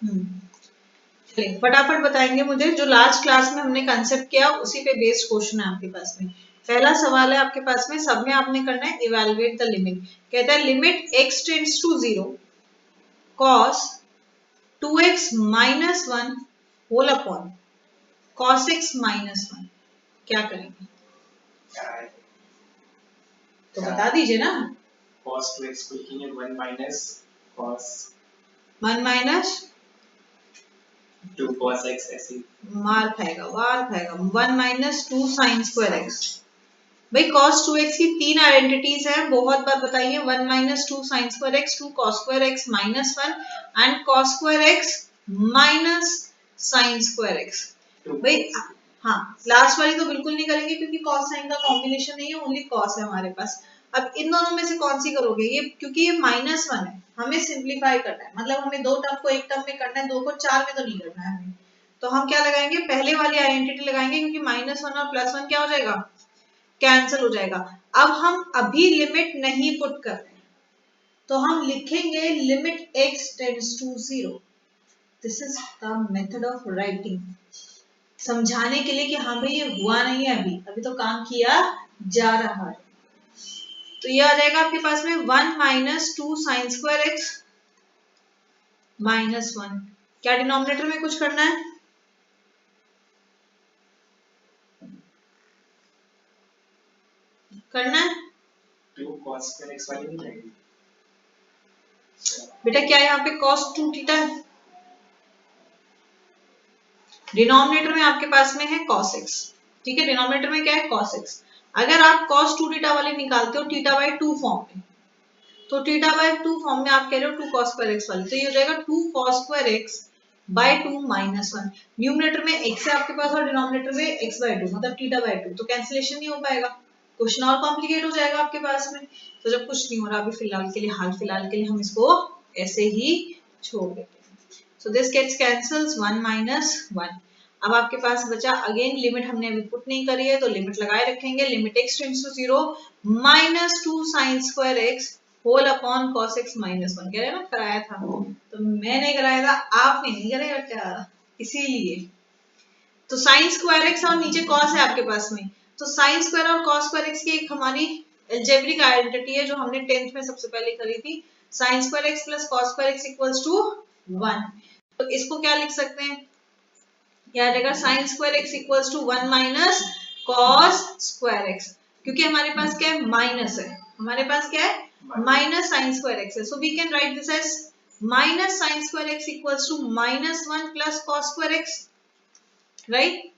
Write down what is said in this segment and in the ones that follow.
चलिए फटाफट बताएंगे मुझे, जो लास्ट क्लास में हमने कंसेप्ट किया उसी पे बेस्ड क्वेश्चन है आपके पास में। पहला सवाल है आपके पास में, सब में आपने करना है इवेलुएट द लिमिट। कहता है limit x tends to 0 cos 2x minus 1 whole upon cos x minus 1, क्या करेंगे? तो बता दीजिए ना। cos 2x को लिखेंगे 1 minus cos 1 minus 2 cos x, ऐसे मार खाएगा 1 माइनस 2 साइन स्क्वायर एक्स। भाई cos 2x की तीन आइडेंटिटीज हैं, बहुत बार बताइए। 1 minus 2 sine square x, 2 cos square x minus 1 and cos square x minus sine square x. भाई हाँ, लास्ट वाली तो बिल्कुल नहीं करेंगे क्योंकि cos साइन का कॉम्बिनेशन नहीं है, ओनली cos है हमारे पास। अब इन दोनों में से कौन सी करोगे? ये क्योंकि ये -1 है, हमें सिंप्लीफाई करना है, मतलब हमें दो टर्म को एक टर्म में करना है, दो को चार में तो नहीं करना है हमें। तो हम क्या लगाएंगे? पहले वाली आइडेंटिटी लगाएंगे, क्योंकि -1 और +1 क्या हो जाएगा? कैंसिल हो जाएगा। अब हम अभी लिमिट नहीं पुट कर रहे हैं, तो हम लिखेंगे limit x tends to 0। This is the method of writing, समझाने के लिए कि हाँ भाई ये हुआ नहीं है, अभी तो काम किया जा रहा है। तो ये आ जाएगा आपके पास में 1 minus 2 sine square x minus 1। क्या डिनोमिनेटर में कुछ करना है? करना है 2 cos square x वाली नहीं रहेगी बेटा। क्या यहाँ पे cos 2 थीटा है? डिनोमिनेटर में आपके पास में है cos x, ठीक है। डिनोमिनेटर में क्या है? cos x। अगर आप cos 2 थीटा वाले निकालते हो थीटा बाई 2 फॉर्म में, तो थीटा बाई 2 फॉर्म में आप कह रहे हो 2 cos स्क्वायर x वाली, तो ये हो जाएगा 2 cos square x by 2 minus 1। Numerator में x है आपके पास और डिनोमिनेटर में x बाय 2, मतलब थीटा बाय 2, तो कैंसिलेशन नहीं हो पाएगा, क्वेश्चन और कॉम्प्लिकेट हो जाएगा आपके पास में। तो जब कुछ नहीं हो रहा अभी फिलहाल के लिए, हाल फिलहाल के लिए हम इसको ऐसे ही छोड़ देते हैं। So this gets cancels 1 minus 1। अब आपके पास बचा अगेन लिमिट, हमने अभी पुट नहीं करी है तो लिमिट लगाए रखेंगे। Limit x tends to 0 minus 2 sine square x whole upon cos x minus 1। कह रहे ना कराया था, तो मैं नहीं कराया था, आपने नहीं कराया क्या, इसीलिए। तो साइन स्क्वायर एक्स और नीचे cos है आपके पास में, तो साइन स्क्वायर और cos स्क्वायर एक्स की एक हमारी एल्जेब्रिक आइडेंटिटी है जो हमने 10th में सबसे पहले करी थी। Sine square x plus cos square x equals to 1। तो इसको क्या लिख सकते हैं? क्या आ जाएगा? Sine square x equals to 1 minus cos square x, क्योंकि हमारे पास क्या है? माइनस है, हमारे पास क्या है? माइनस साइन स्क्वायर एक्स है। So we can write this as minus sine square x equals to -1 plus cos square x, right.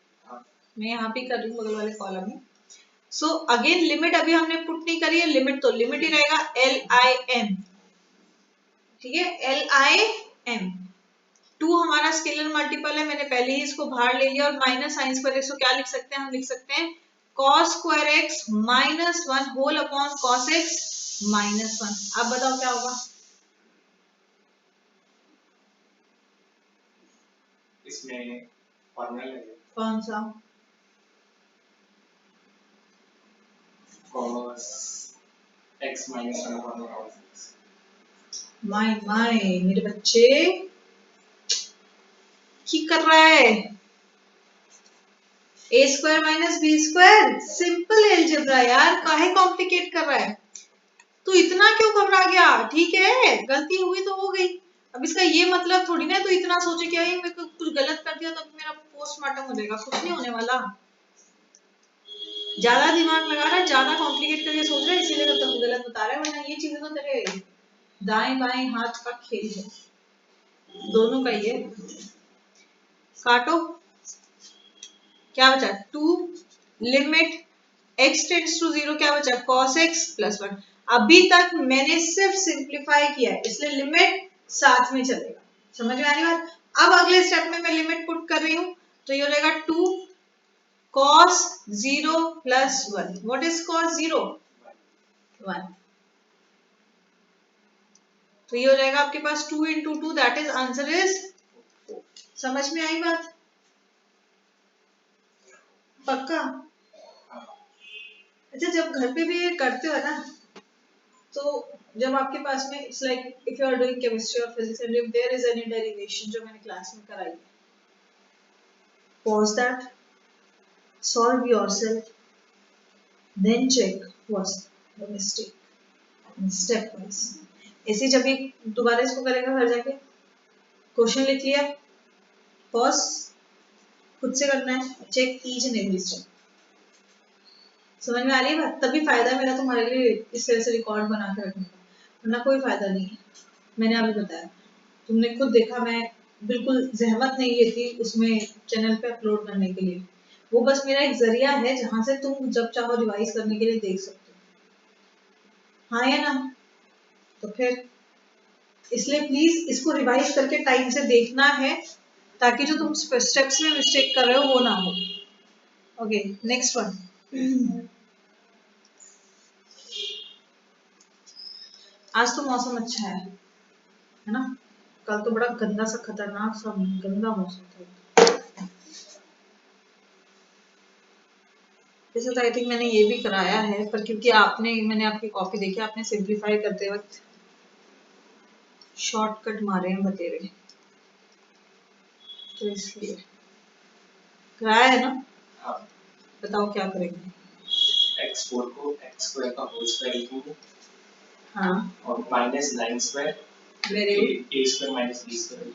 मैं यहाँ पे कर रही हूँ बगल वाले कॉलम में। सो अगेन लिमिट अभी हमने पुट नहीं करी है, लिमिट तो लिमिट ही रहेगा LIM, ठीक है। LIM 2 हमारा स्केलर मल्टीपल है, मैंने पहले ही इसको बाहर ले लिया। और माइनस साइन स्क्वायर एक्स को क्या लिख सकते हैं? हम लिख सकते हैं cos square x minus 1 whole upon cos x minus 1। अब बताओ क्या होगा? इसमें फॉर्मूला लगेगा कौन सा? cos x minus 1 upon cos x। My मेरे बच्चे की कर रहा है? A square minus B square, simple algebra यार, काहे कॉम्प्लिकेट कर रहा है? तू इतना क्यों घबरा गया? ठीक है, गलती हुई तो हो गई। अब इसका ये मतलब थोड़ी ना तू इतना सोचे कि मेरे को कुछ गलत कर दिया तो मेरा पोस्टमार्टम हो जाएगा, कुछ नहीं होने वाला। ज्यादा दिमाग लगा रहा है, ज्यादा कॉम्प्लिकेट करके सोच रहा है, इसीलिए तो तुम गलत बता रहे हो, वरना ये चीजें तो तेरे दाएं बाएं हाथ का खेल है, दोनों का ही है। काटो, क्या बचा? 2 लिमिट x टेंड्स टू 0, क्या बचा? cos x plus 1। अभी तक मैंने सिर्फ सिंप्लीफाई किया है, इसलिए लिमिट साथ में चलेगा। समझ में आ रही बात? अब अगले स्टेप में मैं लिमिट पुट कर रही हूं, तो ये हो जाएगा 2 cos 0 plus 1। What is cos 0? 1। तो ये हो जाएगा आपके पास 2 into 2, that is answer is 4। समझ में आई बात? पक्का? अच्छा, जब घर पे भी करते हो ना, तो जब आपके पास में it's like if you are doing chemistry और physics and if there is any derivation जो मैंने क्लास में कराई, pause that, solve yourself, then check what's the mistake, step wise. ऐसे जब भी दोबारा इसको करेगा घर जाके, क्वेश्चन लिख लिया, पॉज, खुद से करना है, check each and every step. समझ में आ रही है बात? तभी फायदा मेरा तुम्हारे लिए इस तरह से रिकॉर्ड बना के रखने का, वरना कोई फायदा नहीं है। मैंने अभी बताया, तुमने खुद देखा, मैं बिल्कुल जहमत नहीं लेती उसमें चैनल पे अपलोड करने के लिए, वो बस मेरा एक जरिया है जहां से तुम जब चाहो रिवाइज करने के लिए देख सकते हो। हाँ या ना? तो फिर इसलिए प्लीज इसको रिवाइज करके टाइम से देखना है, ताकि जो तुम स्टेप्स में मिस्टेक कर रहे हो वो ना हो। Okay, next one. आज तो मौसम अच्छा है ना? कल तो बड़ा गंदा सा खतरनाक सा गंदा मौसम था। वैसे तो आई थिंक मैंने ये भी कराया है, पर क्योंकि मैंने आपकी कॉपी देखी, आपने सिंप्लीफाई करते वक्त शॉर्टकट मारे हैं बतेरे, तो इसलिए कराया है ना? हाँ। बताओ क्या करेंगे? x4 को x स्क्वायर का होल स्क्वायर लिखेंगे। हाँ, और minus 9 square very good. a square minus b square.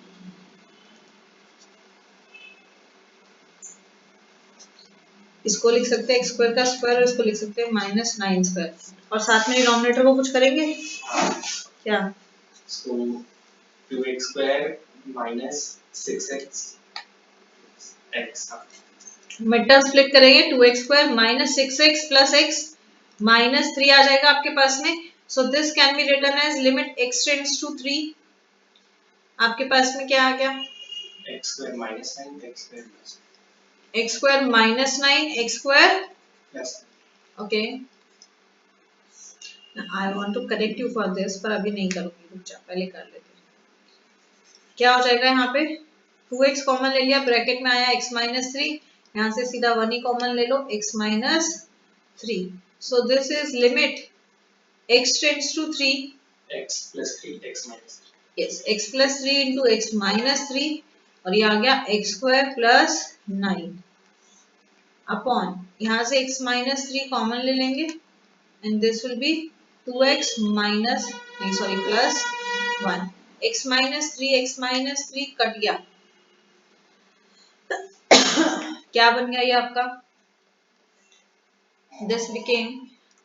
इसको लिख सकते हैं x स्क्वायर का स्क्वायर, और इसको लिख सकते हैं माइनस 9 स्क्वायर, और साथ में डिनोमिनेटर को कुछ करेंगे क्या? So 2x square minus 6x x। Mid term split करेंगे, 2x square minus 6x plus x minus 3 आ जाएगा आपके पास में। So this can be written as limit x tends to 3। आपके पास में क्या आ गया? x square minus 9 x square plus x square minus 9 x square plus. Okay, I want to correct you for this, पर अभी नहीं करूंगी, रुक जा, पहले कर लेते हैं। क्या हो जाएगा यहाँ पे? 2x कॉमन ले लिया, ब्रैकेट में आया x माइनस 3, यहाँ से सीधा 1 ही कॉमन ले लो, x minus 3। So this is limit x tends to 3, x plus 3 x minus 3। Yes, x plus 3 into x minus 3, और ये आ गया x स्क्वायर प्लस 9 अपॉन, यहाँ से x माइनस 3 कॉमन ले लेंगे, and this will be 2x minus, नहीं sorry, plus 1। x minus 3 cut गया, क्या बन गया ये आपका? This became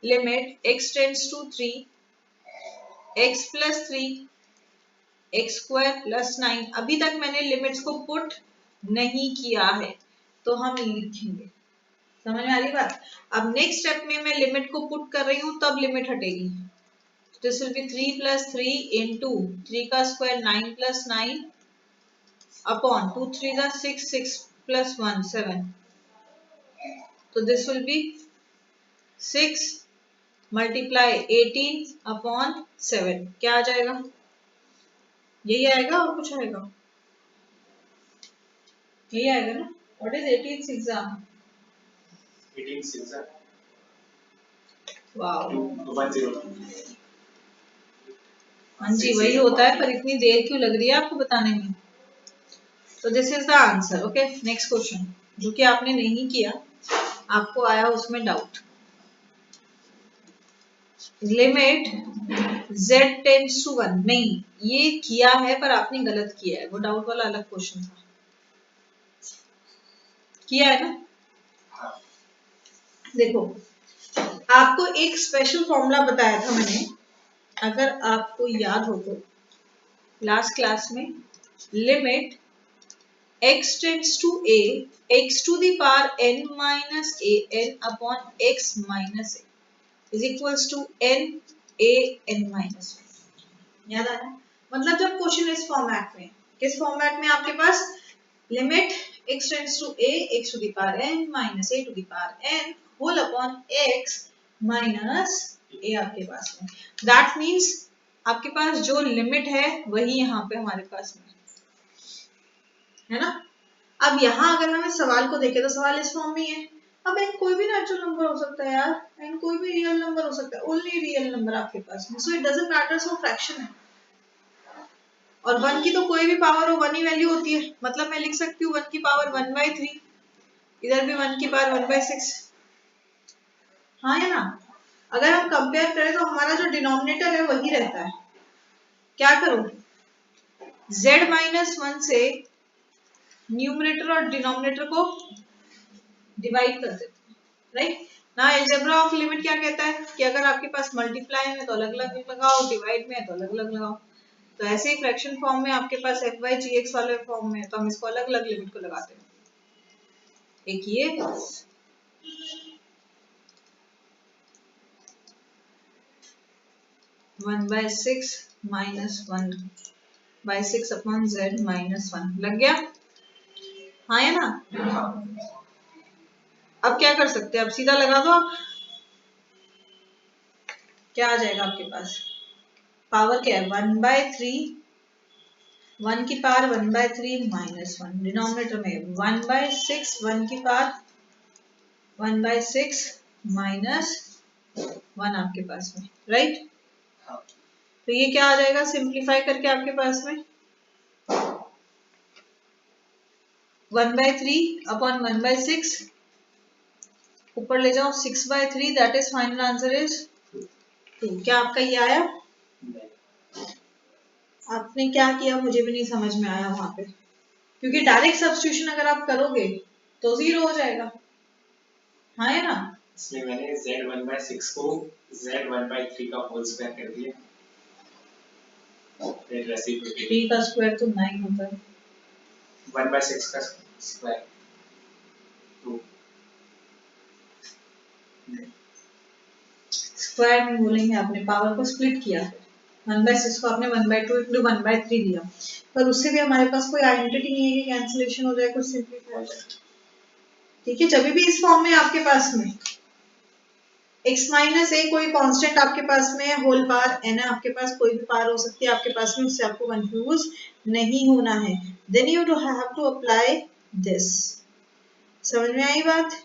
limit x tends to 3 x plus 3 x square plus 9। अभी तक मैंने लिमिट्स को पुट नहीं किया है, तो हम लिखेंगे। समझ में आ रही बात? अब नेक्स्ट स्टेप में मैं लिमिट को पुट कर रही हूं, तब लिमिट हटेगी। This will be 3 plus 3 into 3 का स्क्वायर 9 प्लस 9 अपॉन 2 3 जा 6, 6 प्लस 1 7। तो this will B 6 multiply 18 upon 7। क्या आ जाएगा? यही आएगा और कुछ आएगा? यही आएगा ना? What is 18 6 18 6 wow, 210। हाँ जी वही होता है, पर इतनी देर क्यों लग रही है आपको बताने में? तो this is the answer. Okay, next question, जो कि आपने नहीं किया, आपको आया उसमें doubt. Limit z tends to 1, नहीं ये किया है पर आपने गलत किया है, वो डाउट वाला अलग क्वेश्चन था। किया है ना? देखो, आपको एक स्पेशल फॉर्मूला बताया था मैंने, अगर आपको याद हो तो, लास्ट क्लास में, limit x tends to a x to the power n minus a n upon x minus a is equals to n a n minus a। याद आया? मतलब जब क्वेश्चन इस फॉर्मेट में, किस फॉर्मेट में आपके पास limit x tends to a x to the power n minus a to the power n whole upon x minus a आपके पास में, दैट मीन्स आपके पास जो लिमिट है वही यहाँ पे हमारे पास में है ना? अब यहाँ अगर हम इस सवाल को देखें तो सवाल इस फॉर्म में है, अब n कोई भी नेचुरल नंबर हो सकता है यार, n कोई भी रियल नंबर हो सकता है, ओनली रियल नंबर आपके पास में, so it doesn't matter, so fraction है। और 1 की तो कोई भी पावर हो 1 ही वैल्यू होती है, मतलब मैं लिख सकती हूँ 1 की पावर 1/3, इधर भी 1 की पावर 1/6, हाँ है ना। अगर हम कंपेयर करें तो हमारा जो डिनोमिनेटर है वही रहता है। क्या करो, z-1 से न्यूमरेटर और डिनोमिनेटर को डिवाइड कर देते हैं, राइट ना। अलजेब्रा ऑफ लिमिट क्या कहता है कि अगर आपके पास मल्टीप्लाई में तो अलग अलग लगाओ, डिवाइड में तो अलग अलग लगाओ। तो ऐसे ही फ्रैक्शन फॉर्म में आपके पास f/gx वाले फॉर्म में तो हम इसको अलग अलग लिमिट को लगाते हैं। एक ये 1/6 माइनस 1/6 अपॉन z माइनस 1 लग गया, हाँ है ना। अब क्या कर सकते हैं, अब सीधा लगा दो आप, क्या आ जाएगा आपके पास, पावर क्या है 1/3, 1 की पावर 1/3 माइनस 1, डिनोमिनेटर में 1/6, 1 की पावर 1/6 माइनस 1 आपके पास में, राइट। तो ये क्या आ जाएगा सिंप्लीफाई करके आपके पास में 1/3 अपॉन 1/6, ऊपर ले जाओ 6/3, that is final answer is 2। क्या आपका ये आया, आपने क्या किया मुझे भी नहीं समझ में आया वहां पे, क्योंकि डायरेक्ट सब्स्टिट्यूशन अगर आप करोगे तो 0 हो जाएगा, हाँ है ना। इसलिए मैंने z1/6 को z1/3 का होल स्क्वायर कर दिया, फिर रेसिप्रोकेट 3 का स्क्वायर तो 9 होता है, 1/6 का स्क्वायर 2, स्क्वायर में बोलेंगे, आपने पावर को स्प्लिट किया, 1/6 को आपने 1/2 इंटू 1/3 दिया, पर उससे भी हमारे पास कोई आइडेंटिटी नहीं है कि कैंसिलेशन हो जाए, कुछ सिंप्लीफाई हो जाए, ठीक है। जब भी इस फॉर्म में आपके पास में x माइनस ए कोई कांस्टेंट आपके पास में होल पावर n है, आपके पास कोई भी पावर हो सकती है आपके पास में, उससे आपको कंफ्यूज नहीं होना है। Then you do have to apply this, समझ में आई बात।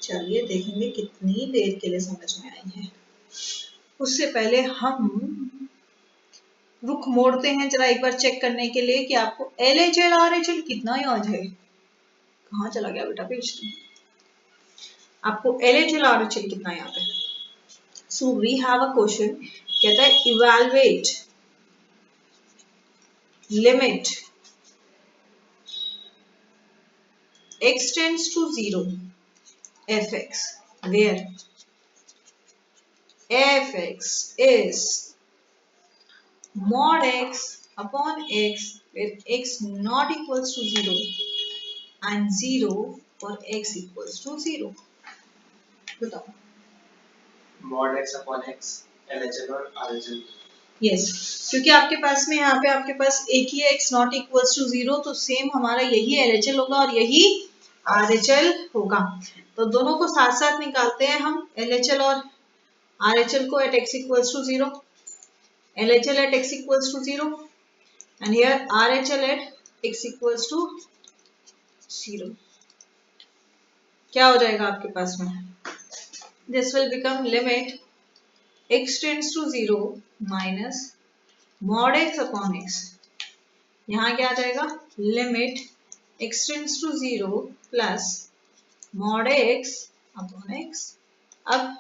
चलिए देखेंगे कितनी देर के लिए समझ में आई है। उससे पहले हम रुख मोड़ते हैं जरा एक बार चेक करने के लिए कि आपको LHL RHL कितना याद है। कहाँ चला गया बेटा पेज, आपको LHL RHL कितना याद है। So we have a question, कहता है evaluate limit x tends to 0 fx where fx is mod x upon x where x not equals to 0 and 0 for x equals to 0। बताओ। mod x upon x LHL और RHL। Yes क्योंकि आपके पास में यहाँ पे आपके पास एक ही x नॉट इक्वल्स टू 0, तो सेम हमारा यही LHL होगा और यही RHL होगा। तो दोनों को साथ साथ निकालते हैं हम, LHL और RHL को at x equals to 0, LHL at x equals to 0 and here RHL at x equals to 0। क्या हो जाएगा आपके पास में, this will become limit x tends to 0 minus mod x upon x, यहाँ क्या आ जाएगा limit x tends to 0 plus mod x upon x। अब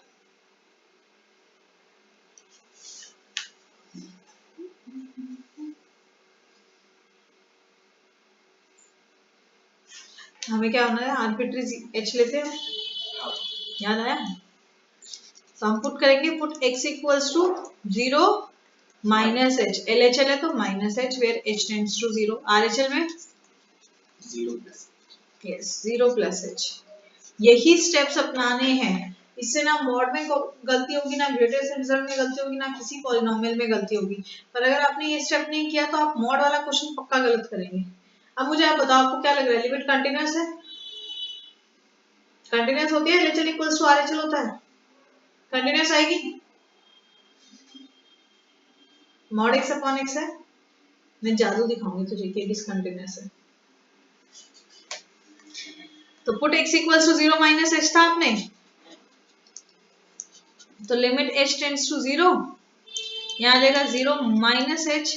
हमें क्या होना है, आर्बिट्री h लेते हैं, याद आया। तो हम पुट करेंगे, put x equals to 0 minus h, LHL है तो minus h where h tends to 0, RHL में 0 प्लस, यस 0 प्लस h। यही स्टेप्स अपनाने हैं, इससे ना मॉड में गलती होगी, ना ग्रेटेस्ट रिजल्ट में गलती होगी, ना किसी पॉलिनोमियल में गलती होगी। पर अगर आपने ये स्टेप नहीं किया तो आप मॉड वाला क्वेश्चन पक्का गलत करेंगे। अब मुझे आप बताओ आपको क्या लग रहा है, लिमिट कंटिन्यूअस है, कंटिन्यूअस होती है, LHL इक्वल्स टू RHL होता है, कंटिन्यूअस आएगी, मॉड x अपॉन x है, मैं जादू दिखाऊंगी तुझे कि डिसकंटिन्यूअस है। तो put x equals to 0 minus h था आपने, तो लिमिट h टेंड्स टू 0, यहाँ आ जाएगा 0 minus h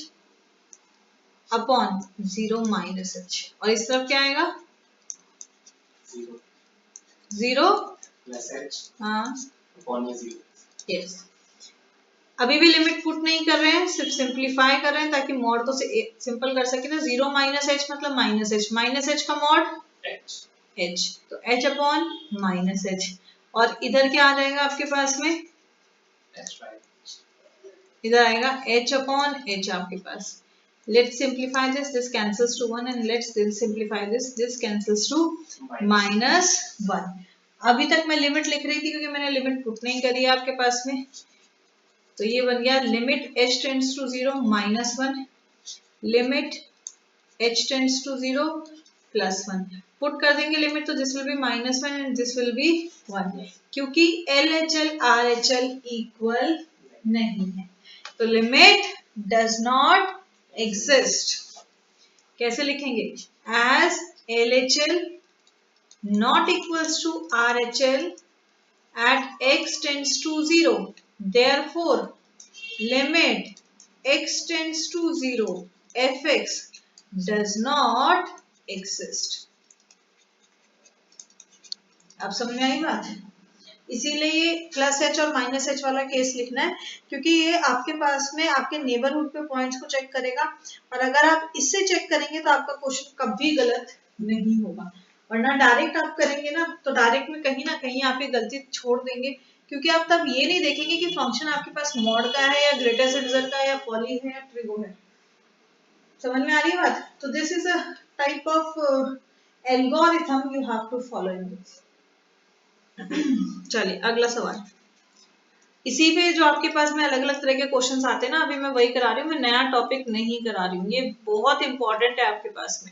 upon 0 minus h, और इस तरफ क्या आएगा 0 प्लस h हाँ अपॉन में 0। यस, अभी भी लिमिट पुट नहीं कर रहे हैं, सिर्फ सिंप्लीफाई कर रहे हैं ताकि मॉड को सिंपल कर सके ना। 0 माइनस एच मतलब माइनस एच का मॉड h, तो h अपॉन माइनस एच, और इधर क्या आ जाएगा आपके पास में, इधर आएगा h अपॉन h आपके पास। Let's simplify this. This cancels to 1 and let's simplify this. This cancels to -1. अभी तक मैं लिमिट लिख रही थी क्योंकि मैंने लिमिट पुट नहीं करी है आपके पास में, तो ये बन गया limit h tends to 0 -1, limit h tends to 0 +1। Put कर देंगे लिमिट, तो this will be -1 and this will be 1, क्योंकि LHL RHL इक्वल नहीं है, तो लिमिट डज नॉट एग्जिस्ट। कैसे लिखेंगे, as LHL not equals to RHL at x tends to 0, therefore limit x tends to 0 fx does not exist। अब समझ में आई बात, इसीलिए ये प्लस h और माइनस h वाला केस लिखना है, क्योंकि ये आपके पास में आपके नेबरहुड पे पॉइंट्स को चेक करेगा, और अगर आप इससे चेक करेंगे तो आपका क्वेश्चन कभी गलत नहीं होगा, वरना डायरेक्ट आप करेंगे ना तो डायरेक्ट में कहीं ना कहीं आप ये गलती छोड़ देंगे, क्योंकि आप तब ये नहीं देखेंगे कि फंक्शन आपके पास मॉड का है या ग्रेटेस्ट इंटीजर का है या पॉली है या ट्रिगो है। समझ में आ रही है बात, तो this is a type of algorithm you have to follow in this. चलिए अगला सवाल, इसी पे जो आपके पास में अलग अलग तरह के क्वेश्चंस आते हैं ना, अभी मैं वही करा रही हूँ, मैं नया टॉपिक नहीं करा रही हूँ, ये बहुत इंपॉर्टेंट है आपके पास में।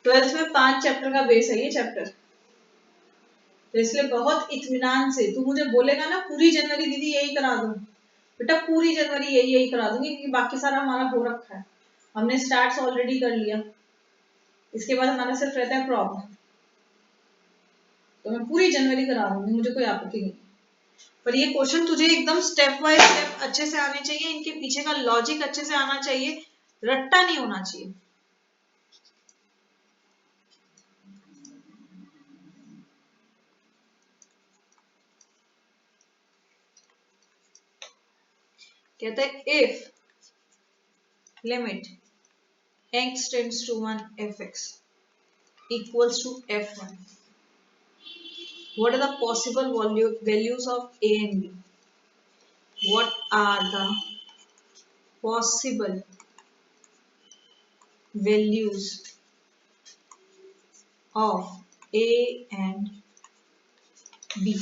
12th में 5 चैप्टर का बेस है ये चैप्टर, तो इसलिए बहुत इत्मीनान से तू मुझे बोलेगा ना पूरी जनवरी दीदी यही करा दूं, बेटा पूरी जनवरी यही करा दूंगी, क्योंकि बाकी सारा हमारा हो रखा है, हमने स्टार्ट्स ऑलरेडी कर लिया, इसके बाद हमारा सिर्फ रहता है प्रॉब्लम, तो मैं पूरी जनवरी करा दूंगी, मुझे कोई आपत्ति नहीं, पर ये क्वेश्चन तुझे एकदम स्टेप बाय स्टेप अच्छे से आने चाहिए, इनके पीछे का लॉजिक अच्छे से आना चाहिए, रट्टा नहीं होना चाहिए। कहते हैं if limit x tends to 1 fx equals to f1, what are the possible values of a and b? What are the possible values of a and b?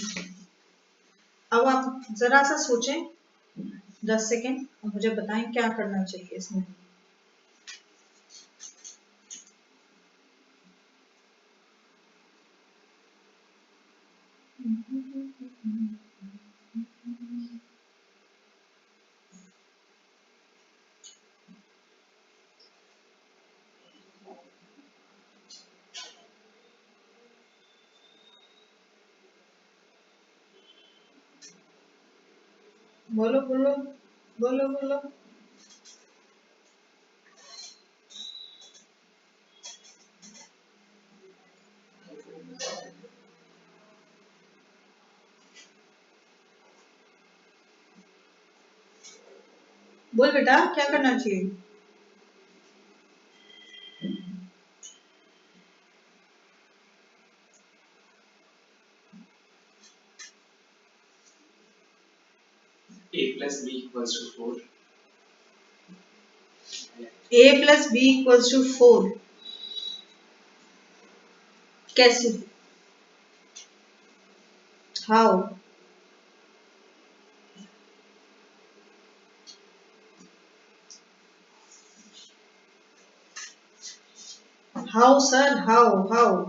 अब आप जरा सा सोचें 10 सेकेंड और मुझे बताएं क्या करना चाहिए इसमें। बोलो बोलो बोलो बोलो। बोल बेटा क्या करना चाहिए। a plus b equals to 4, a plus b equals to 4, कैसे, हाउ, हाउ सर, हाउ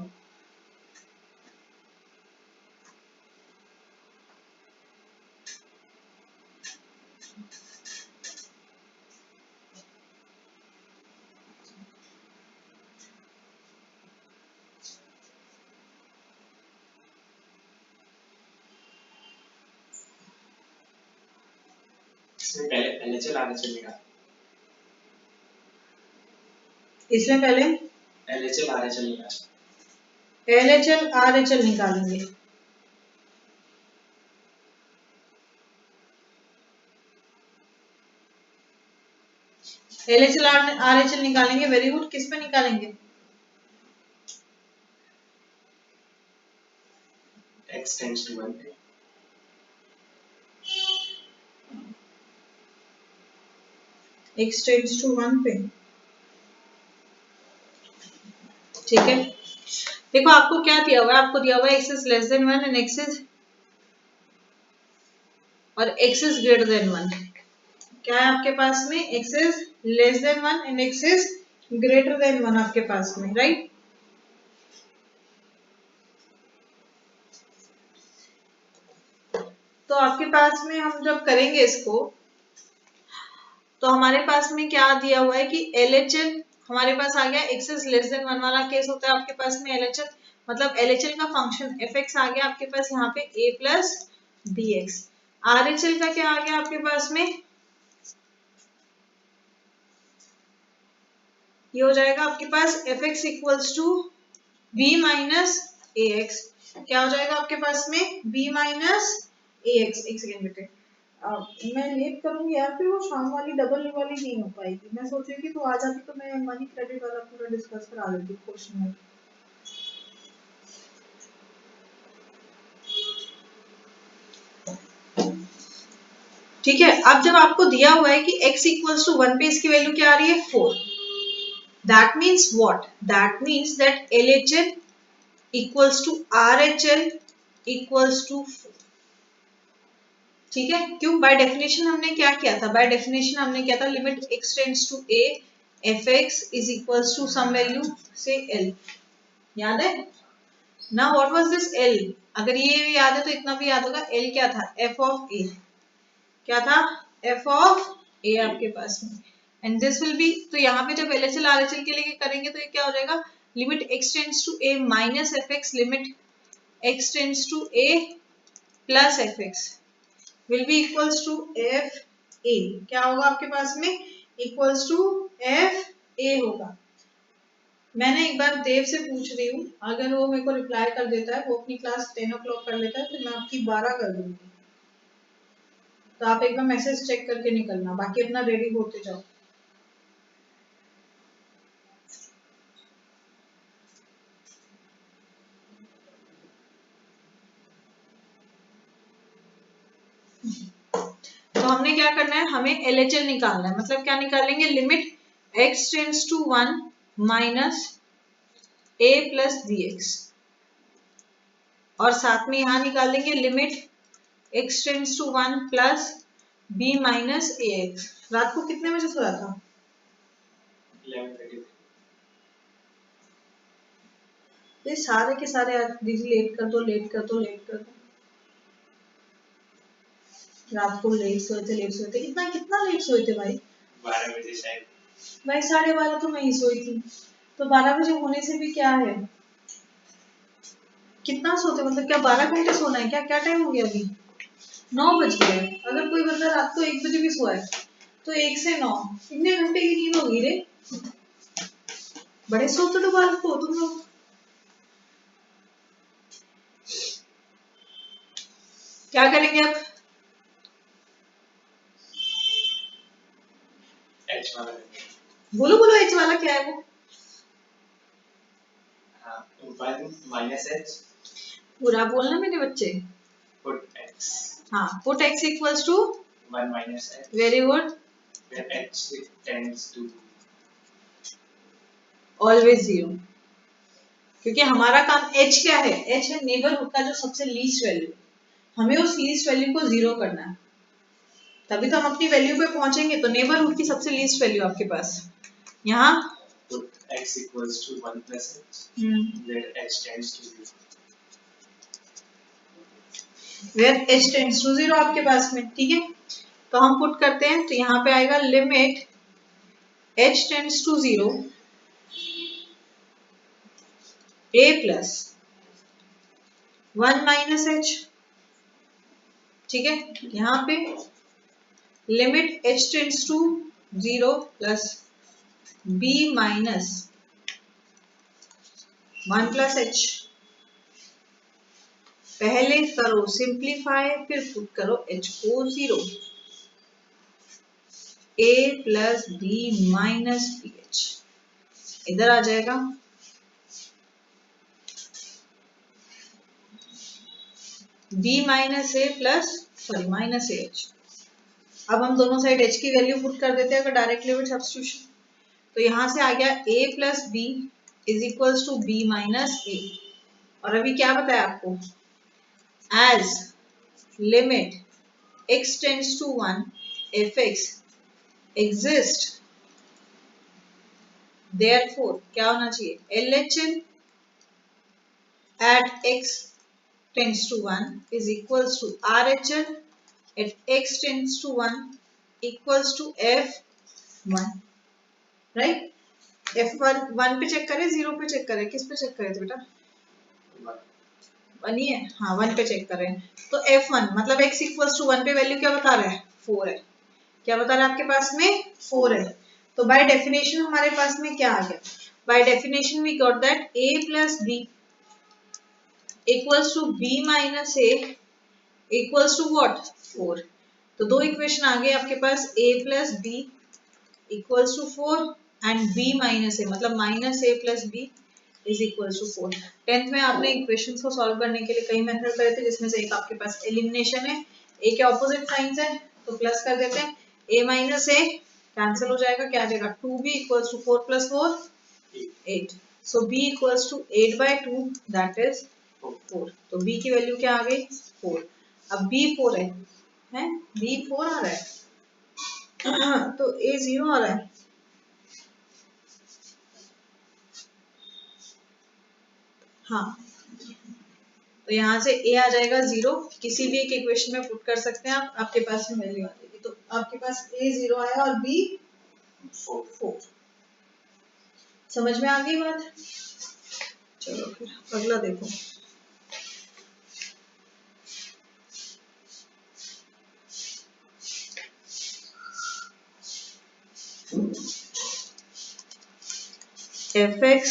इसमें पहले LHL RHL निकाल, इसमें पहले LHL RHL निकाल, LHL RHL निकालेंगे। LHL RHL निकालेंगे, वेरी गुड। किस पे निकालेंगे? x टेंड्स टू 1 पे, x टेंड्स टू 1 पे, ठीक है। देखो आपको क्या दिया हुआ है, आपको दिया हुआ है x is less than 1 and x is और x इज ग्रेटर देन 1। क्या है आपके पास में? x is less than 1 and x is greater then 1 आपके पास में, राइट। तो आपके पास में हम जब करेंगे इसको, तो हमारे पास में क्या दिया हुआ है कि LHL हमारे पास आ गया, x इज लेस देन 1 वाला केस होता है आपके पास में LHL, मतलब LHL का फंक्शन fx आ गया आपके पास यहाँ पे a प्लस dx। RHL का क्या आ गया आपके पास में? ये हो जाएगा आपके पास fx equals to b minus ax। क्या हो जाएगा आपके पास में? b minus ax। एक सेकेंड बेटे, मैं लेट करूंगी यार, फिर वो शाम वाली डबल वाली नहीं हो पाएगी। मैं सोच रही थी तो आ जाती तो मैं मनी क्रेडिट वाला पूरा डिस्कस करा देती क्वेश्चन में। ठीक है, अब जब आपको दिया हुआ है कि x इक्वल्स टू 1 पे इसकी वैल्यू क्या आ रही है? 4। That means what? That means that LHL equals to RHL equals to 4। ठीक है, क्यों? बाय डेफिनेशन हमने क्या किया था? बाय डेफिनेशन हमने किया था limit x tends to a fx is equals to some value से l। याद है ना? What was this l? अगर ये याद है तो इतना भी याद होगा। l क्या था? f of a। क्या था? f ऑफ a आपके पास में। एंड दिस विल बी, तो यहाँ पे जब LHL RHL के लिए करेंगे तो ये क्या हो जाएगा? Limit x tends to a minus fx limit x tends to a plus fx will be equals to f a। क्या होगा आपके पास में? equals to f a होगा। मैंने एक बार देव से पूछ रही हूँ, अगर वो मेरे को रिप्लाई कर देता है, वो अपनी क्लास 10 o'clock कर लेता है, तो मैं आपकी 12 कर दूंगी। तो आप एक बार मैसेज चेक करके निकलना, बाकी अपना रेडी होते जाओ। तो हमने क्या करना है? हमें LHL निकालना है। मतलब क्या निकालेंगे? Limit x tends to 1 minus a plus dx, और साथ में यहां निकालेंगे limit x tends to 1 plus b minus ax। रात को कितने बजे सोया था? 11:30। ये सारे के सारे यार दीदी लेट कर दो, लेट कर दो, लेट कर दो। रात को लेट सोए थे, लेट सोए थे। इतना कितना लेट सोए थे भाई? 12 बजे शायद। भाई 12:30 तो मैं ही सोई थी। तो 12 बजे होने से भी क्या है? कितना सोते? मतलब क्या 12 घंटे सोना है क्या? क्या टाइम हो गया अभी? 9 बज गए। अगर कोई बंदा रात को 1 बजे भी सोया है तो 1 से 9 कितने घंटे की नींद होगी रे? बड़े सोते तो बात को तुम लोग। क्या करेंगे अब? H वाला बोलो बोलो, एच वाला क्या है वो? हाँ, 1 माइनस h पूरा बोलना मेरे बच्चे। पुट x, हाँ, put x equals to 1 minus h very good where h tends to always 0, क्योंकि हमारा काम h क्या है? h है नेबरहुड का जो सबसे लीस्ट वैल्यू। हमें उस लीस्ट वैल्यू को 0 करना है, तभी तो हम अपनी वैल्यू पे पहुंचेंगे। तो नेबरहुड की सबसे लीस्ट वैल्यू आपके पास यहाँ put x equals to 1 plus h where h tends to 0। Where h tends to 0 आपके पास में। ठीक है, तो हम पुट करते हैं, तो यहाँ पे आएगा limit h tends to 0 a plus 1 minus h। ठीक है, यहाँ पे limit h tends to 0 plus b minus 1 plus h। पहले करो सिंप्लीफाई, फिर पुट करो h को 0, a plus b minus bh इधर आ जाएगा। b माइनस ए प्लस माइनस एच। अब हम दोनों साइड h की वैल्यू पुट कर देते हैं अगर डायरेक्ट लिमिट सब्स्टिट्यूशन, तो यहां से आ गया a plus B is equals to B minus A. और अभी क्या बताया आपको, as limit x tends to 1 fx exist, therefore क्या होना चाहिए, LHN at x tends to 1 is equals to RHN at x tends to 1 equals to F1, right? F1 1 पे check करें, 0 पे चेक करें, किस पे चेक करें थे बेटा, 1 ही है, हाँ 1 पे चेक करें। तो F1 मतलब x equals to 1 पे वैल्यू क्या बता रहा है, 4 है। क्या बता रहा है आपके पास में, 4 है। तो बाय डेफिनेशन हमारे पास में क्या आ गया, by definition we got that a plus b equals to b minus a equals to what, 4। तो दो इक्वेशन आ गए आपके पास, a plus b equals to 4 and b minus a मतलब minus a plus b is equals to 4। 10th में आपने equations को सॉल्व करने के लिए कई मेथड करे थे, जिसमें से एक आपके पास एलिमिनेशन है, a के ऑपोजिट साइंस है तो प्लस कर देते हैं, a माइनस a कैंसिल हो जाएगा, क्या आ जाएगा 2b equals to 4 plus 4 8। So b equals to 8/2 that is 4। तो b की वैल्यू क्या आ गई, 4। अब b 4 है b 4 आ रहा है तो a 0 आ रहा है। हाँ तो यहाँ से a आ जाएगा 0, किसी भी एक इक्वेशन में पुट कर सकते हैं आप, आपके पास में वैल्यू आ जाएगी। तो आपके पास a 0 आया और b 4। समझ में आ गई बात। चलो फिर अगला देखो, fx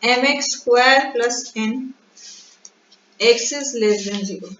mx square plus n x is less than 0।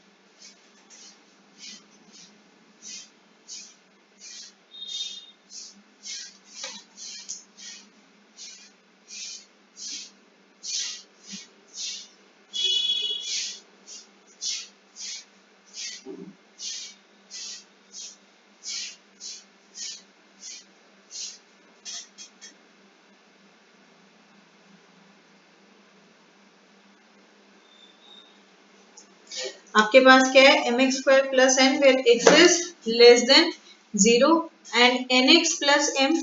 आपके पास क्या है, mx square plus n where x is less than 0 and nx plus m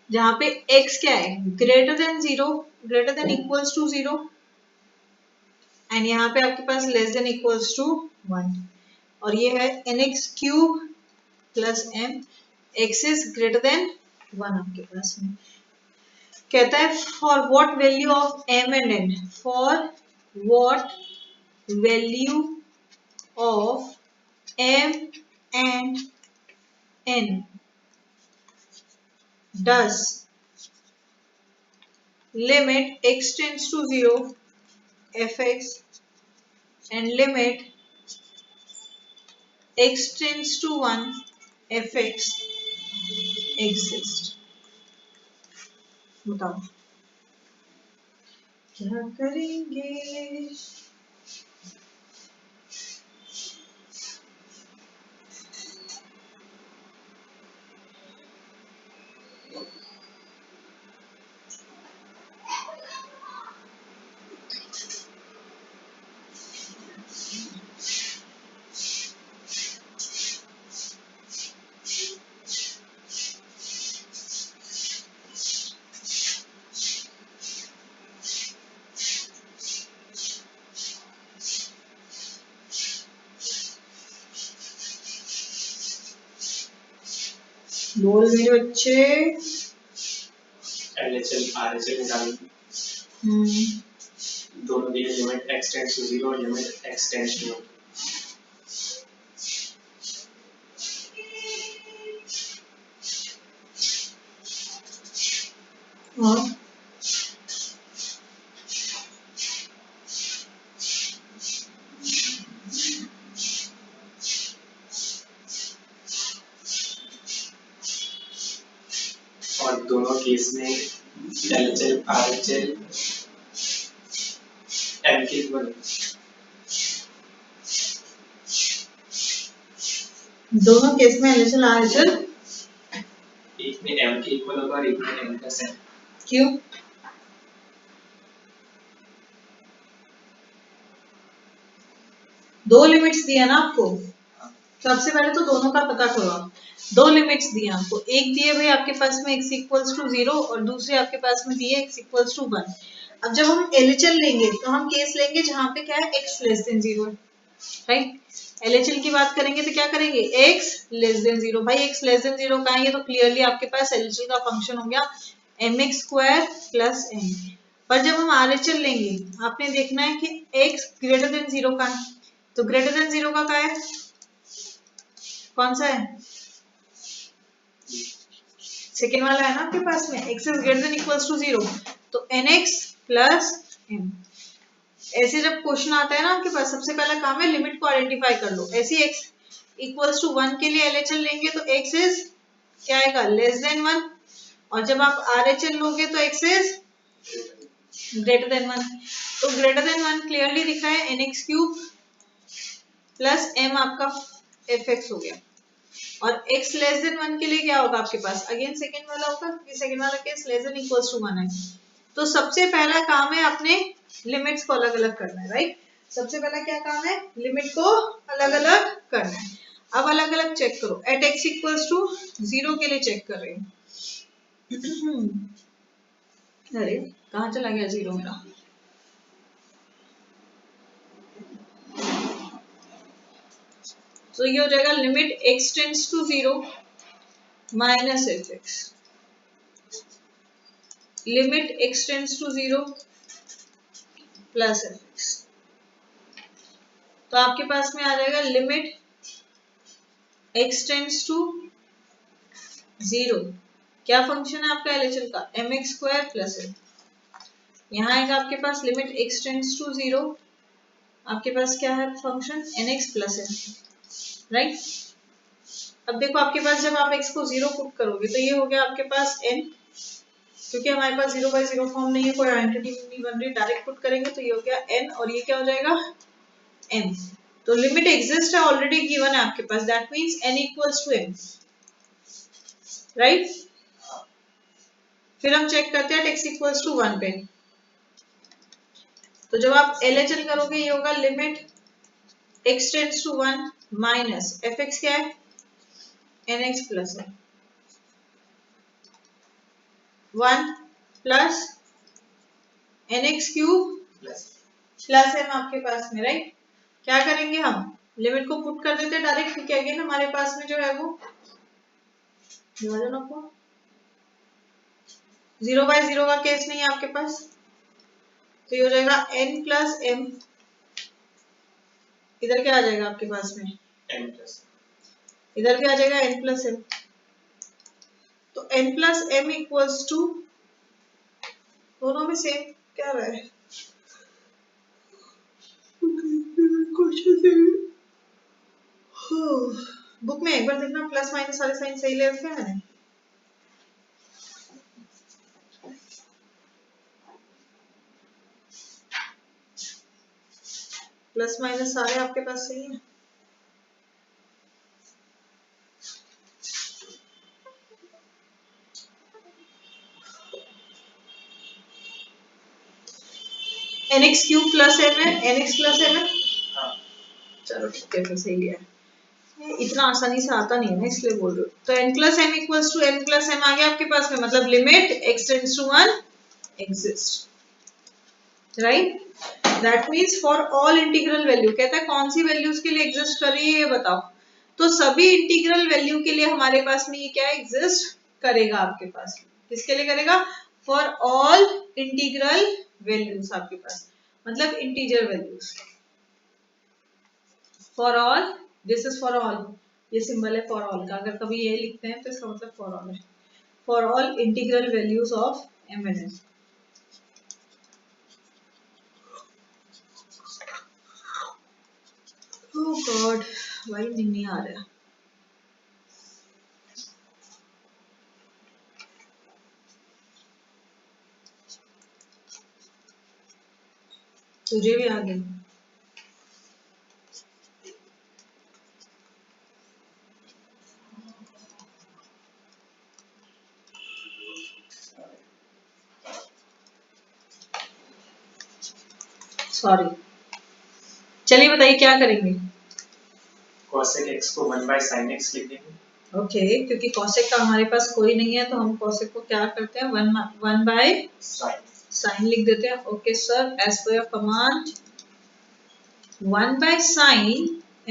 जहां पे x क्या है, greater than 0 greater than equals to 0 and यहाँ पे आपके पास लेस देन इक्वल्स टू 1 और ये है nx cube plus m x is greater then 1 आपके पास में। कहता है for what value of m and n, for what value of m and n does limit x tends to 0 fx and limit x tends to 1 fx exist। बताओ क्या करेंगे। बोल मेरे बच्चे, LHL RHL निकालेंगे, दोनों दिए limit x tends to 0 limit x tends to 1। और दोनों केस में LHL RHL M के इक्वल, दोनों केस में LHL RHL एक में M के इक्वल होगा और एक में M प्लस M। क्यों? दो लिमिट्स दिया ना आपको, सबसे पहले तो दोनों का पता करो आप। दो लिमिट्स दिए आपको, एक दिए भाई आपके पास में x इक्वल्स टू 0 और दूसरे आपके पास में दिए x इक्वल्स टू 1। अब जब हम LHL लेंगे तो हम केस लेंगे जहां पे क्या है x less than 0, right. LHL की बात करेंगे तो क्या करेंगे, x लेस देन 0। भाई x लेस देन 0 कहाँ है, तो क्लियरली आपके पास LHL का फंक्शन हो गया mx स्क्वायर प्लस m। पर जब हम RHL लेंगे आपने देखना है कि x ग्रेटर देन 0 का है, तो ग्रेटर देन 0 का क्या है, कौन सा है, सेकेंड वाला है ना आपके पास में, x is greater than equals to 0, तो nx प्लस m। ऐसे जब क्वेश्चन आता है ना आपके पास, सबसे पहला काम है लिमिट को आइडेंटिफाई कर लो। ऐसे x इक्वल्स टू 1 के लिए LHL लेंगे तो x इज क्या आएगा, लेस देन 1, और जब आप RHL लोगे तो x इज ग्रेटर देन 1। तो ग्रेटर देन 1 क्लियरली दिखा है, nx क्यूब प्लस m आपका fx हो गया। और x लेस देन 1 के लिए क्या होगा आपके पास, अगेन सेकंड वाला होगा, क्योंकि सेकंड वाला case less than equals to 1 है। तो सबसे पहला काम है अपने लिमिट्स को अलग अलग करना है, राइट। सबसे पहला क्या काम है, लिमिट को अलग अलग करना है। अब अलग अलग चेक करो, एट x इक्वल्स टू 0 के लिए चेक कर रहे हैं। अरे कहाँ चला गया 0 मेरा, तो ये हो जाएगा limit x tends to 0 minus fx, limit x tends to 0 plus fx। तो आपके पास में आ जाएगा लिमिट x टेंड्स टू 0, क्या फंक्शन है आपका LHL का, mx स्क्वायर प्लस m। यहाँ आएगा आपके पास लिमिट x टेंड्स टू 0, आपके पास क्या है function nx plus m, right. अब देखो आपके पास जब आप x को 0 पुट करोगे तो ये हो गया आपके पास n, क्योंकि हमारे पास 0 बाई 0 फॉर्म नहीं है, कोई आइडेंटिटी नहीं बन रही, डायरेक्ट पुट करेंगे तो ये हो गया n, और ये क्या हो जाएगा n। तो लिमिट एग्जिस्ट है, ऑलरेडी गिवन है आपके पास, that means n equals to m, right. फिर हम चेक करते हैं x इक्वल्स टू 1 पे। तो जब आप LHL करोगे ये होगा limit x tends to 1 minus fx क्या है, nx प्लस है 1 plus nx cube plus m आपके पास में, राइट। क्या करेंगे हम, लिमिट को पुट कर देते हैं डायरेक्ट, क्योंकि अगेन हमारे पास में जो है वो विभाजन आपको 0 बाई 0 का केस नहीं है आपके पास, तो ये हो जाएगा n प्लस m, इधर क्या आ जाएगा आपके पास में M प्लस, इधर भी आ जाएगा n प्लस m। तो n plus m equals to, दोनों में सेम क्या रहा है, बुक में एक बार देखना प्लस माइनस सारे साइन सही ले रखे हैं मैंने, प्लस माइनस सारे आपके पास सही है। nx क्यूब प्लस m है, nx प्लस m है, चलो ठीक है फिर सही लिया है, इतना आसानी से आता नहीं है ना इसलिए बोल रही हूँ। तो n plus m equals to n plus m आ गया आपके पास में, मतलब limit x tends to 1 exist, right. That means for all integral value, कहता है कौन सी वैल्यूज के लिए एग्जिस्ट कर रही है ये बताओ, तो सभी इंटीग्रल वैल्यू के लिए हमारे पास में ये क्या एग्जिस्ट करेगा आपके पास, किसके लिए करेगा, फॉर ऑल इंटीग्रल वैल्यूज आपके पास, मतलब integer values, for all, this is for all, ये सिंबल है फॉर ऑल का, अगर कभी ये लिखते हैं तो इसका मतलब फॉर ऑल है। for all integral values of m and n. Oh God, why नहीं आ रहा? तुझे भी आ गया? सॉरी, चलिए बताइए क्या करेंगे? cosec x को 1 by sin x लिख देंगे। ओके, क्योंकि cosec का हमारे पास कोई नहीं है तो हम cosec को क्या करते हैं, 1 by sin लिख देते हैं। Okay sir, as per your command 1 by sin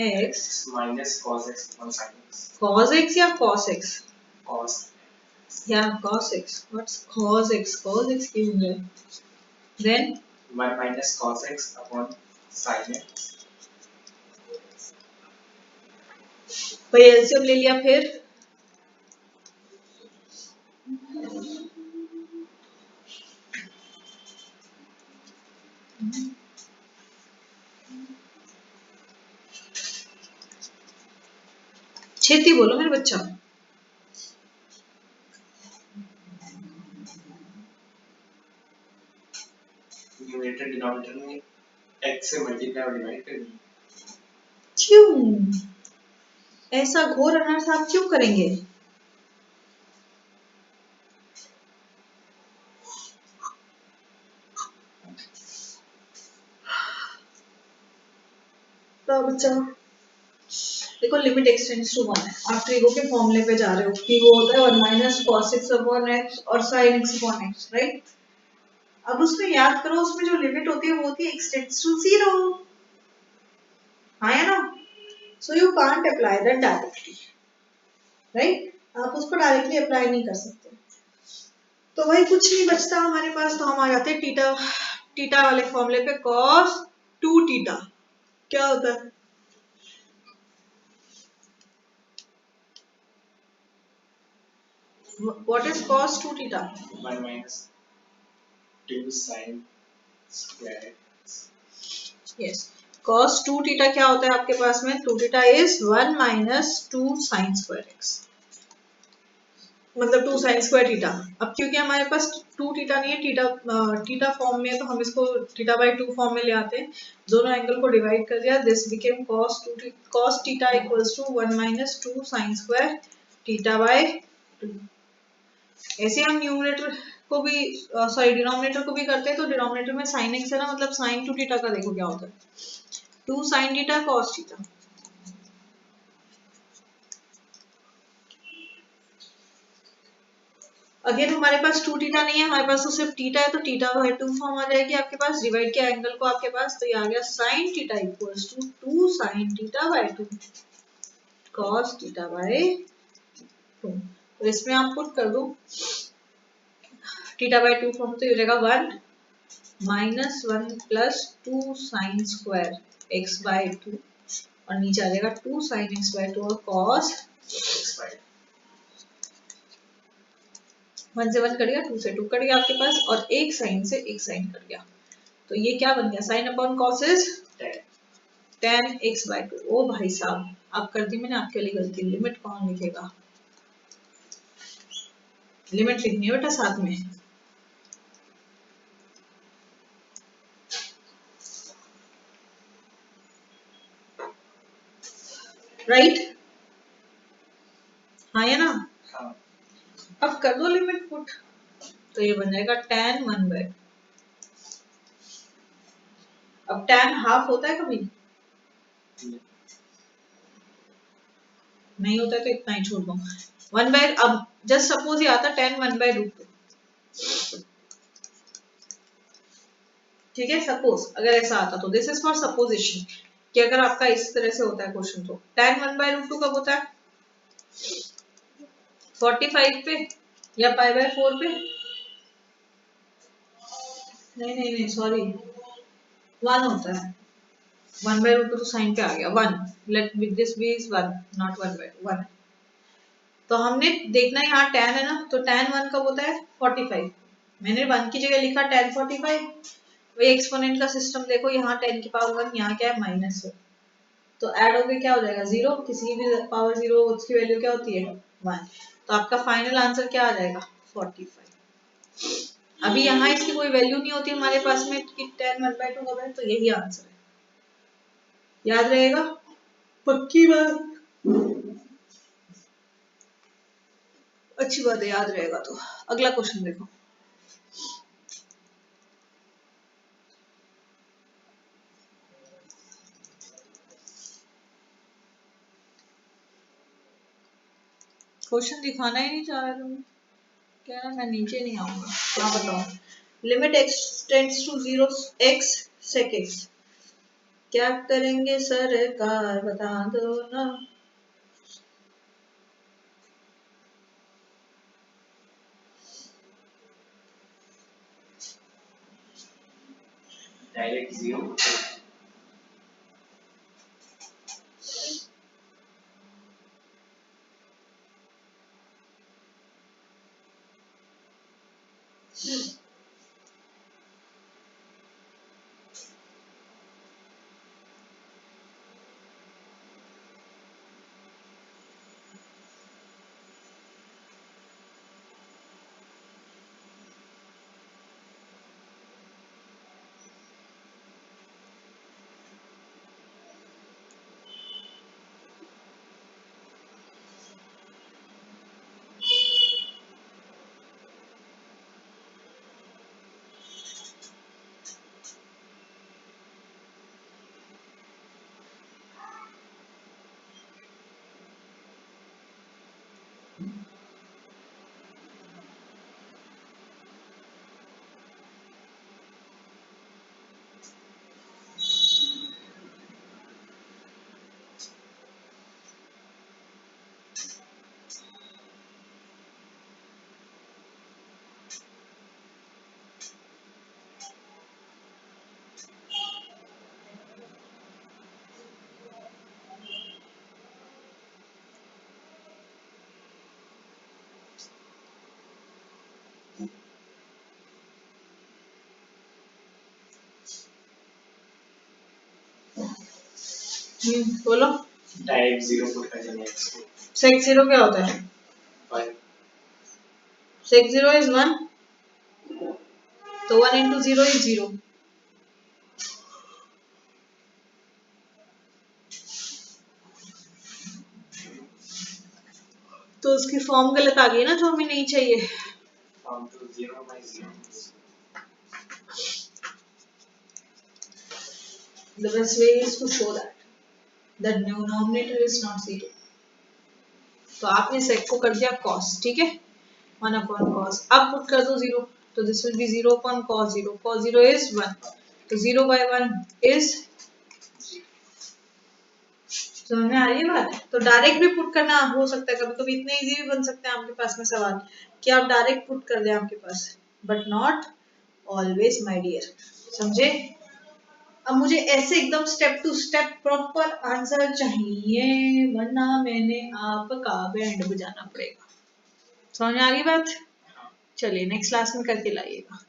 x minus cos x upon sin x। cos x या cos x? cos या cos x। What's cos x? cos x क्यों है? Then 1 minus cos x upon sin x। भाई LCM ले लिया, फिर छेती बोलो मेरे बच्चा। न्यूमरेटर डिनोमिनेटर में x से मल्टीप्लाई और डिवाइड कर देंगे। क्यों ऐसा घोर अनर्थ आप क्यों करेंगे? तो बच्चा देखो, लिमिट एक्सटेंड्स टू 1 है, आप ट्रिगो के फॉर्मूले पे जा रहे हो कि वो होता है 1 minus cos x upon x और sin x upon x, right? अब उसमें याद करो, उसमें जो लिमिट होती है वो होती है एक्सटेंड्स टू 0, हाँ या ना? So you can't apply that directly, right? आप उसको डायरेक्टली अप्लाई नहीं कर सकते। तो भाई कुछ नहीं बचता हमारे पास, तो हम आ जाते हैं टीटा वाले फॉर्मूले पे, cos 2 टीटा क्या होता है? What is cos 2 theta? 1 minus 2 sin square x। Yes. cos 2 theta क्या होता है आपके पास में? 2 theta is 1 minus 2 sin square x, मतलब 2 sin square theta। अब क्योंकि हमारे पास 2 theta नहीं है, थीटा फॉर्म में है, तो हम इसको थीटा बाई 2 फॉर्म में ले आते हैं, दोनों एंगल को डिवाइड कर दिया, this became cos theta equals to 1 minus 2 sin square theta by 2। ऐसे हम न्यूमरेटर को भी डिनोमिनेटर को भी करते हैं, तो डिनोमिनेटर में sin x है ना, मतलब sin 2 थीटा का देखो क्या होता है, 2 sin theta cos theta. Again हमारे पास 2 थीटा नहीं है, हमारे पास तो सिर्फ थीटा है, तो थीटा बाई 2 फॉर्म आ जाएगी आपके पास, डिवाइड किया एंगल को आपके पास, तो ये आ गया sin theta equals to 2 sin theta by 2 cos theta by 2। तो इसमें आप पुट कर दो थीटा बाई 2 फॉर्म, तो ये हो जाएगा 1 minus 1 plus 2 sine square x by 2, और नीचे आ जाएगा 2 साइन एक्स बाई 2 और cos x by 1 से 1 कट गया, 2 से 2 कट गया आपके पास, और एक साइन से एक साइन कट गया, तो ये क्या बन गया, sine upon cos is tan x by 2। ओ भाई साहब, अब कर दी मैंने आपके लिए गलती, लिमिट कौन लिखेगा? लिमिट लिखनी है बेटा साथ में। राइट, हाँ या ना? हाँ। अब कर दो लिमिट पुट, तो ये बन जाएगा tan 1 बाई, अब tan हाफ होता है कभी? नहीं होता है, तो इतना ही छोड़ दो 1 बाय, अब जस्ट सपोज ये आता tan 1 बाय रूट 2, ठीक है, सपोज अगर ऐसा आता, तो दिस इज फॉर सपोजिशन कि अगर आपका इस तरह से होता है क्वेश्चन, तो tan 1 बाय रूट 2 कब होता है? 45 पे या पाई बाय 4 पे? नहीं सॉरी, 1 होता है, 1 बाय रूट 2 तो साइन पे आ गया 1, let this be is 1, not 1 by 1। तो हमने देखना है यहाँ tan है ना, तो tan 1 कब होता है 45। मैंने 1 की जगह लिखा tan 45। वही एक्सपोनेंट का सिस्टम देखो, यहाँ 10 की पावर 1, यहाँ क्या है -1, तो ऐड होके क्या हो जाएगा 0। किसी भी पावर 0 उसकी वैल्यू क्या होती है 1। तो आपका फाइनल आंसर क्या आ जाएगा 45। अभी यहाँ इसकी कोई वैल्यू नहीं होती हमारे पास में कि tan 1/2 कब है, तो यही आंसर है। याद रहेगा, पक्की बात, अच्छी बात है, याद रहेगा। तो अगला क्वेश्चन देखो। क्वेश्चन दिखाना ही नहीं चाह रहा तुम, क्या ना मैं नीचे नहीं आऊंगा। हाँ बताओ। Limit x tends to 0 x sec x, क्या करेंगे सरकार बता दो ना। डायरेक्ट 0। बोलो। डायरेक्ट 0 पुट कर देना x को। sec 0 क्या होता है 1। sec 0 is 1, तो 1 into 0 is 0। तो उसकी फॉर्म गलत आ गई ना, जो हमें नहीं चाहिए। फॉर्म तो 0/0। The best way is to show that the denominator is not 0। तो आपने sec को कर दिया cos, ठीक है, 1 upon cos। अब पुट कर दो 0, तो this will B 0 upon cos 0। cos 0 is 1, तो 0/1 is, समझ में आ रही है बात। तो डायरेक्ट भी पुट करना हो सकता है, कभी कभी इतने इजी भी बन सकते हैं आपके पास में सवाल कि आप डायरेक्ट पुट कर दें आपके पास, but not always my dear, समझे। अब मुझे ऐसे एकदम step to step proper answer चाहिए, वरना मैंने आपका बैंड बजाना पड़ेगा। समझ में आ गई बात। चलिए नेक्स्ट क्लास में करके लाइएगा।